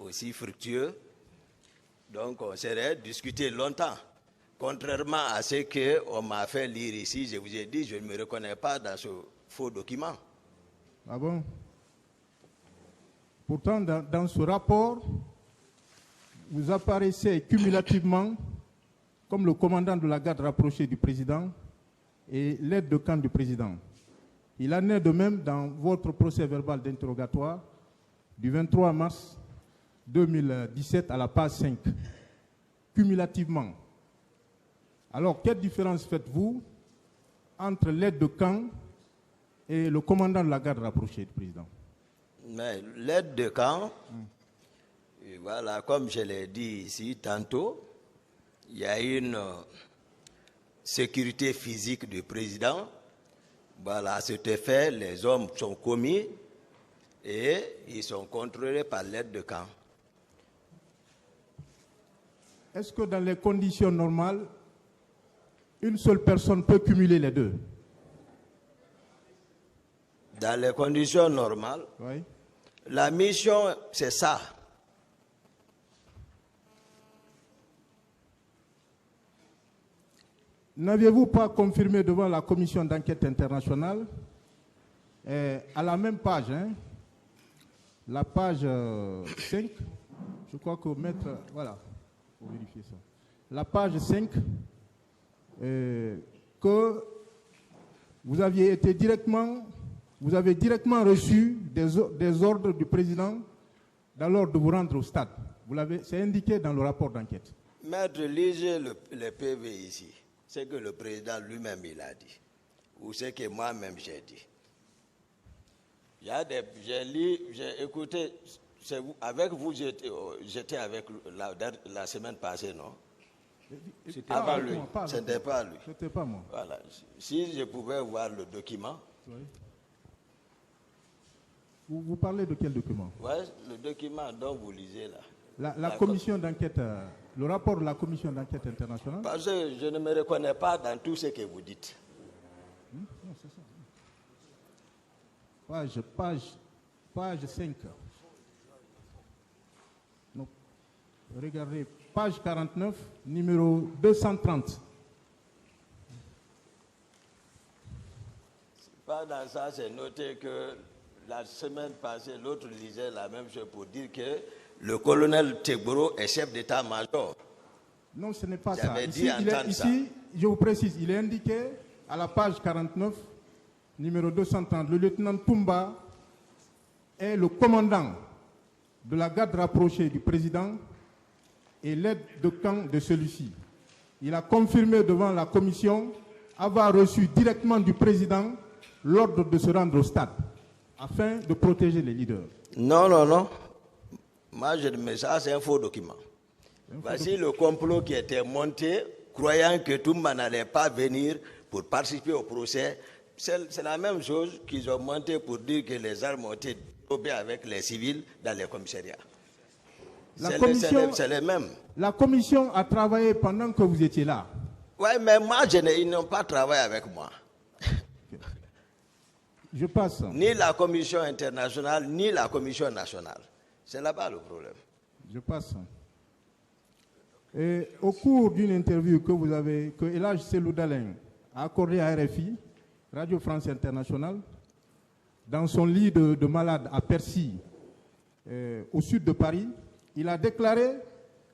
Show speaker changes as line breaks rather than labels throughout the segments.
aussi fructueux. Donc on serait discuté longtemps. Contrairement à ce qu'on m'a fait lire ici, je vous ai dit, je ne me reconnais pas dans ce faux document.
Ah bon? Pourtant, dans ce rapport, vous apparaissez cumulativement comme le commandant de la garde rapprochée du président et l'aide de camp du président. Il en est de même dans votre procès verbal d'interrogatoire du 23 mars 2017 à la page 5, cumulativement. Alors, quelle différence faites-vous entre l'aide de camp et le commandant de la garde rapprochée du président?
Mais l'aide de camp, voilà, comme je l'ai dit ici tantôt, il y a une sécurité physique du président. Voilà, à cet effet, les hommes sont commis et ils sont contrôlés par l'aide de camp.
Est-ce que dans les conditions normales, une seule personne peut cumuler les deux?
Dans les conditions normales,
oui.
La mission, c'est ça.
N'aviez-vous pas confirmé devant la commission d'enquête internationale, à la même page, la page 5, je crois que maître, voilà, pour vérifier ça, la page 5, que vous avez directement reçu des ordres du président dans l'ordre de vous rendre au stade. C'est indiqué dans le rapport d'enquête.
Maître, lisez le PV ici. C'est que le président lui-même il a dit. Ou c'est que moi-même j'ai dit. J'ai écouté, avec vous, j'étais avec la semaine passée, non? C'était avant lui. Ce n'était pas lui.
C'était pas moi.
Voilà. Si je pouvais voir le document.
Oui. Vous parlez de quel document?
Oui, le document dont vous lisez là.
La commission d'enquête, le rapport de la commission d'enquête internationale.
Parce que je ne me reconnais pas dans tout ce que vous dites.
Non, c'est ça. Page 5. Donc, regardez, page 49, numéro 230.
Pas dans ça, c'est noté que la semaine passée, l'autre lisait la même chose pour dire que le colonel Tegboro est chef d'état-major.
Non, ce n'est pas ça.
Ici,
je vous précise, il est indiqué à la page 49, numéro 230, le lieutenant Toumba est le commandant de la garde rapprochée du président et l'aide de camp de celui-ci. Il a confirmé devant la commission avoir reçu directement du président l'ordre de se rendre au stade afin de protéger les leaders.
Non. Moi, ça, c'est un faux document. Voici le complot qui était monté, croyant que Toumba n'allait pas venir pour participer au procès. C'est la même chose qu'ils ont monté pour dire que les armes ont été dérobées avec les civils dans les commissariats. C'est les mêmes.
La commission a travaillé pendant que vous étiez là.
Oui, mais moi, ils n'ont pas travaillé avec moi.
Je passe.
Ni la commission internationale, ni la commission nationale. C'est là-bas le problème.
Je passe. Et au cours d'une interview que Elhadj Cellou Dalein a accordée à RFI, Radio France Internationale, dans son lit de malade à Percy, au sud de Paris, il a déclaré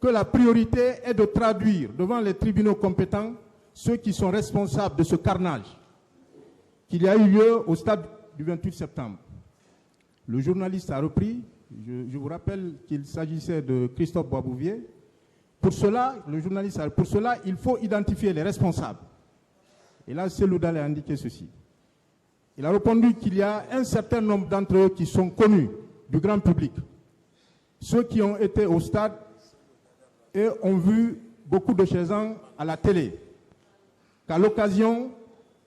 que la priorité est de traduire devant les tribunaux compétents ceux qui sont responsables de ce carnage qu'il y a eu lieu au stade du 28 septembre. Le journaliste a repris, je vous rappelle qu'il s'agissait de Christophe Boisbouvier. Pour cela, il faut identifier les responsables. Et là, Cellou Dalein a indiqué ceci. Il a répondu qu'il y a un certain nombre d'entre eux qui sont connus du grand public. Ceux qui ont été au stade et ont vu beaucoup de ces gens à la télé, qu'à l'occasion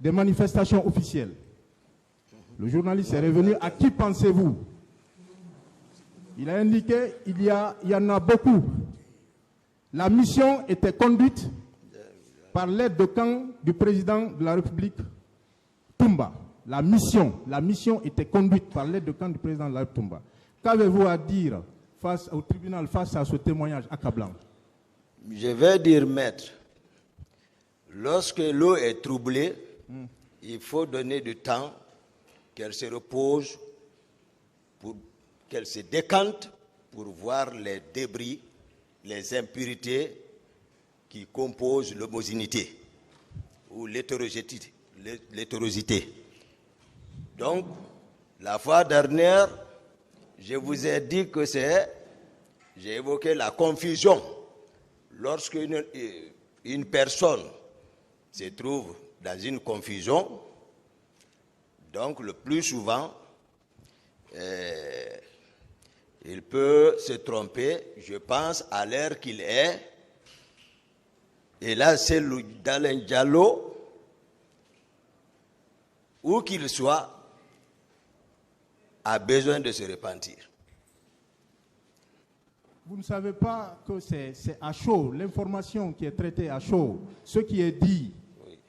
des manifestations officielles. Le journaliste est revenu. À qui pensez-vous? Il a indiqué qu'il y en a beaucoup. La mission était conduite par l'aide de camp du président de la République, Toumba. La mission était conduite par l'aide de camp du président de la République, Toumba. Qu'avez-vous à dire au tribunal face à ce témoignage accablant?
Je vais dire, maître, lorsque l'eau est troublée, il faut donner du temps qu'elle se repose, pour qu'elle se décante pour voir les débris, les impuretés qui composent l'homosénéité ou l'hétérogénéité. Donc, la fois dernière, je vous ai dit que j'ai évoqué la confusion. Lorsque une personne se trouve dans une confusion, donc le plus souvent, il peut se tromper, je pense, à l'heure qu'il est. Et là, c'est Dalein Diallo, où qu'il soit, a besoin de se repentir.
Vous ne savez pas que c'est à chaud, l'information qui est traitée à chaud, ce qui est dit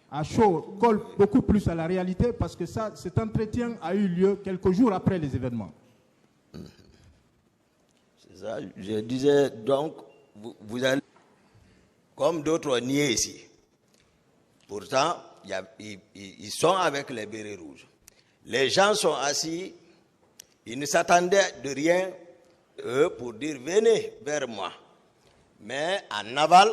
à chaud colle beaucoup plus à la réalité parce que cet entretien a eu lieu quelques jours après les événements.
C'est ça, je disais donc, vous allez, comme d'autres ont nié ici, pourtant, ils sont avec les bérets rouges. Les gens sont assis, ils ne s'attendaient de rien, eux, pour dire venez vers moi. Mais en aval,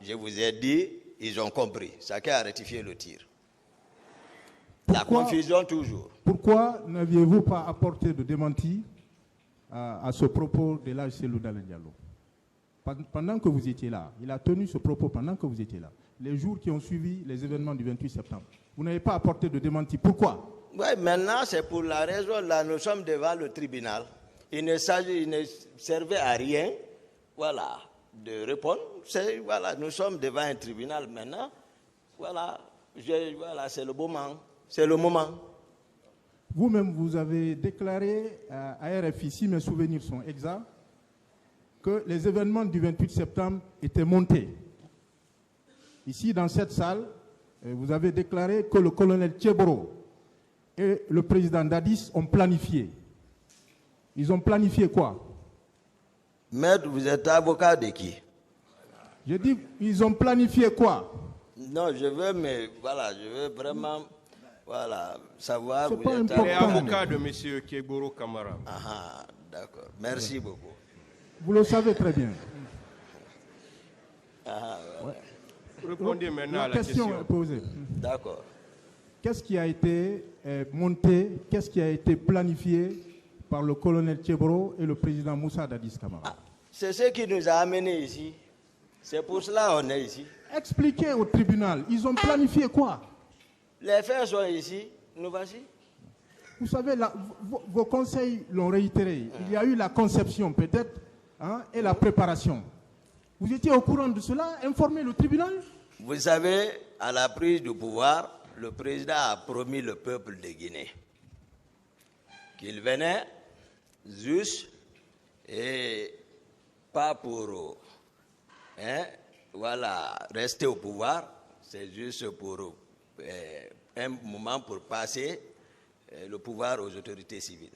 je vous ai dit, ils ont compris. Chacun a rectifié le tir. La confusion toujours.
Pourquoi n'aviez-vous pas apporté de démenti à ce propos de l'âge Cellou Dalein Diallo? Pendant que vous étiez là, il a tenu ce propos pendant que vous étiez là. Les jours qui ont suivi les événements du 28 septembre. Vous n'avez pas apporté de démenti. Pourquoi?
Oui, maintenant, c'est pour la raison, là, nous sommes devant le tribunal. Il ne servait à rien, voilà, de répondre. Voilà, nous sommes devant un tribunal maintenant. Voilà, c'est le moment. C'est le moment.
Vous-même, vous avez déclaré à RFI, si mes souvenirs sont exacts, que les événements du 28 septembre étaient montés. Ici, dans cette salle, vous avez déclaré que le colonel Tcheboro et le président Dadis ont planifié. Ils ont planifié quoi?
Maître, vous êtes avocat de qui?
Je dis, ils ont planifié quoi?
Non, je veux vraiment savoir.
C'est pas
important. Les avocats de M. Tcheboro Kamara.
Ah, d'accord. Merci beaucoup.
Vous le savez très bien.
Ouais.
Répondez maintenant à la
question est posée.
D'accord.
Qu'est-ce qui a été monté, qu'est-ce qui a été planifié par le colonel Tcheboro et le président Moussa Dadis Camara?
C'est ce qui nous a amenés ici. C'est pour cela qu'on est ici.
Expliquez au tribunal, ils ont planifié quoi?
Les faits sont ici, nous voici.
Vous savez, vos conseils l'ont réitéré. Il y a eu la conception peut-être et la préparation. Vous étiez au courant de cela? Informez le tribunal?
Vous savez, à la prise du pouvoir, le président a promis le peuple de Guinée qu'il venait juste et pas pour rester au pouvoir, c'est juste pour un moment pour passer le pouvoir aux autorités civiles.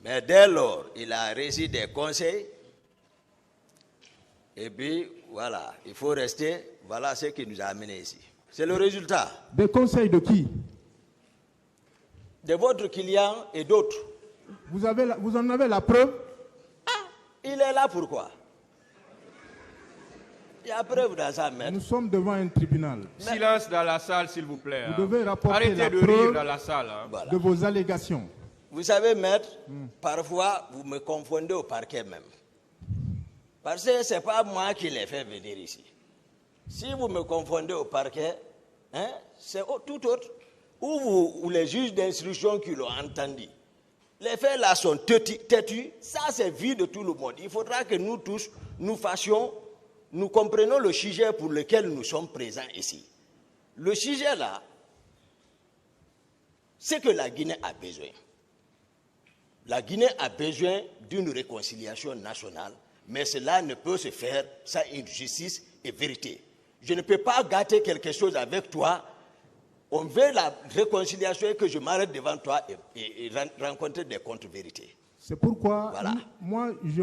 Mais dès lors, il a reçu des conseils et puis voilà, il faut rester, voilà ce qui nous a amenés ici. C'est le résultat.
Des conseils de qui?
De votre client et d'autres.
Vous en avez la preuve?
Il est là pourquoi? Il y a preuve dans ça, maître.
Nous sommes devant un tribunal.
Silence dans la salle, s'il vous plaît.
Vous devez rapporter
Arrêtez
la
de
preuve
rire dans la salle.
Voilà.
de vos allégations.
Vous savez, maître, parfois, vous me confondez au parquet même. Parce que ce n'est pas moi qui l'ai fait venir ici. Si vous me confondez au parquet, c'est tout autre. Ou les juges d'instruction qui l'ont entendu. Les faits là sont têtus. Ça, c'est vu de tout le monde. Il faudra que nous tous, nous comprenions le sujet pour lequel nous sommes présents ici. Le sujet là, c'est que la Guinée a besoin. La Guinée a besoin d'une réconciliation nationale, mais cela ne peut se faire sans une justice et vérité. Je ne peux pas gâter quelque chose avec toi. On veut la réconciliation et que je m'arrête devant toi et rencontrer des contre-vérités.
C'est pourquoi
Voilà.
moi, je